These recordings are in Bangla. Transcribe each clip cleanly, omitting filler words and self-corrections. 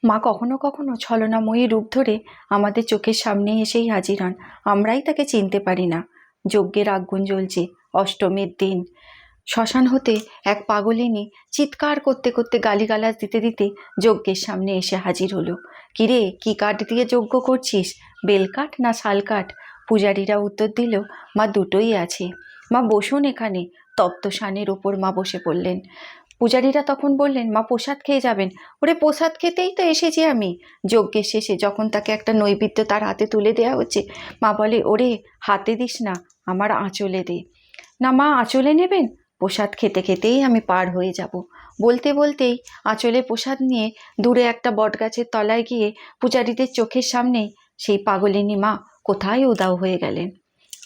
মা কখনো কখনো ছলনাময়ী রূপ ধরে আমাদের চোখের সামনে এসেই হাজির হন, আমরাই তাকে চিনতে পারি না। যজ্ঞের আগুন জ্বলছে, অষ্টমীর দিন। শ্মশান হতে এক পাগলিনী চিৎকার করতে করতে গালিগালাজ দিতে দিতে যজ্ঞের সামনে এসে হাজির হলো। কিরে, কি কাঠ দিয়ে যজ্ঞ করছিস, বেলকাঠ না শালকাঠ? পূজারীরা উত্তর দিল, মা দুটোই আছে। মা বসুন এখানে। তপ্ত শানের ওপর মা বসে পড়লেন। পূজারীরা তখন বললেন, মা প্রসাদ খেয়ে যাবেন। ওরে, প্রসাদ খেতেই তো এসেছি আমি। যজ্ঞের শেষে যখন তাকে একটা নৈবেদ্য তার হাতে তুলে দেওয়া হচ্ছে, মা বলে, ওরে হাতে দিস না, আমার আঁচলে দে। না মা, আঁচলে নেবেন? প্রসাদ খেতে খেতেই আমি পার হয়ে যাব। বলতে বলতেই আঁচলে প্রসাদ নিয়ে দূরে একটা বটগাছের তলায় গিয়ে পূজারীদের চোখের সামনেই সেই পাগলিনী মা কোথায় উধাও হয়ে গেলেন।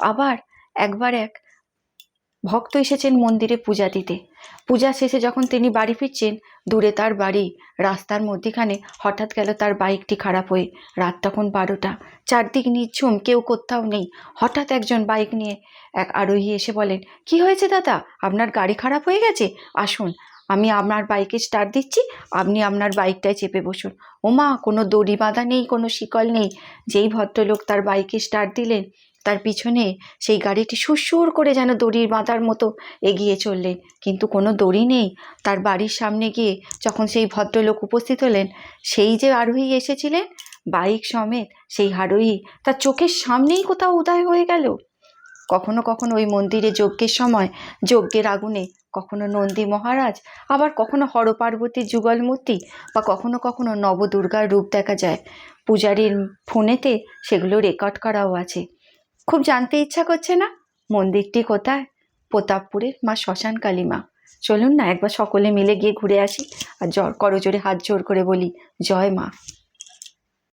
আবার একবার এক ভক্ত এসেছেন মন্দিরে পূজা দিতে। পূজা শেষে যখন তিনি বাড়ি ফিরছেন, দূরে তার বাড়ি, রাস্তার মধ্যিখানে হঠাৎ গেল তার বাইকটি খারাপ হয়ে। রাত তখন 12টা, চারদিক নিঝুম, কেউ কোথাও নেই। হঠাৎ একজন বাইক নিয়ে এক আরোহী এসে বলেন, কি হয়েছে দাদা, আপনার গাড়ি খারাপ হয়ে গেছে? আসুন, আমি আপনার বাইকে স্টার্ট দিচ্ছি, আপনি আপনার বাইকটায় চেপে বসুন। ওমা, কোনো দড়ি বাঁধা নেই, কোনো শিকল নেই। যেই ভদ্রলোক তার বাইকে স্টার্ট দিলেন, তার পিছনে সেই গাড়িটি সুরসুর করে যেন দড়ির বাঁধার মতো এগিয়ে চললেন, কিন্তু কোনো দড়ি নেই। তার বাড়ির সামনে গিয়ে যখন সেই ভদ্রলোক উপস্থিত হলেন, সেই যে আরোহী এসেছিলেন বাইক সমেত, সেই আরোহী তার চোখের সামনেই কোথাও উধাও হয়ে গেল। কখনো কখনো ওই মন্দিরে যজ্ঞের সময় যজ্ঞের আগুনে কখনো নন্দী মহারাজ, আবার কখনো হরপার্বতীর যুগল মূর্তি, বা কখনো কখনো নবদুর্গার রূপ দেখা যায়। পূজারীর ফোনেতে সেগুলো রেকর্ড করাও আছে। খুব জানতে ইচ্ছা করছে না মন্দিরটি কোথায়? প্রতাপপুরের মা শ্মশান কালী মা। চলুন না একবার সকলে মিলে গিয়ে ঘুরে আসি, আর করজোড়ে হাত জোড় করে বলি, জয় মা।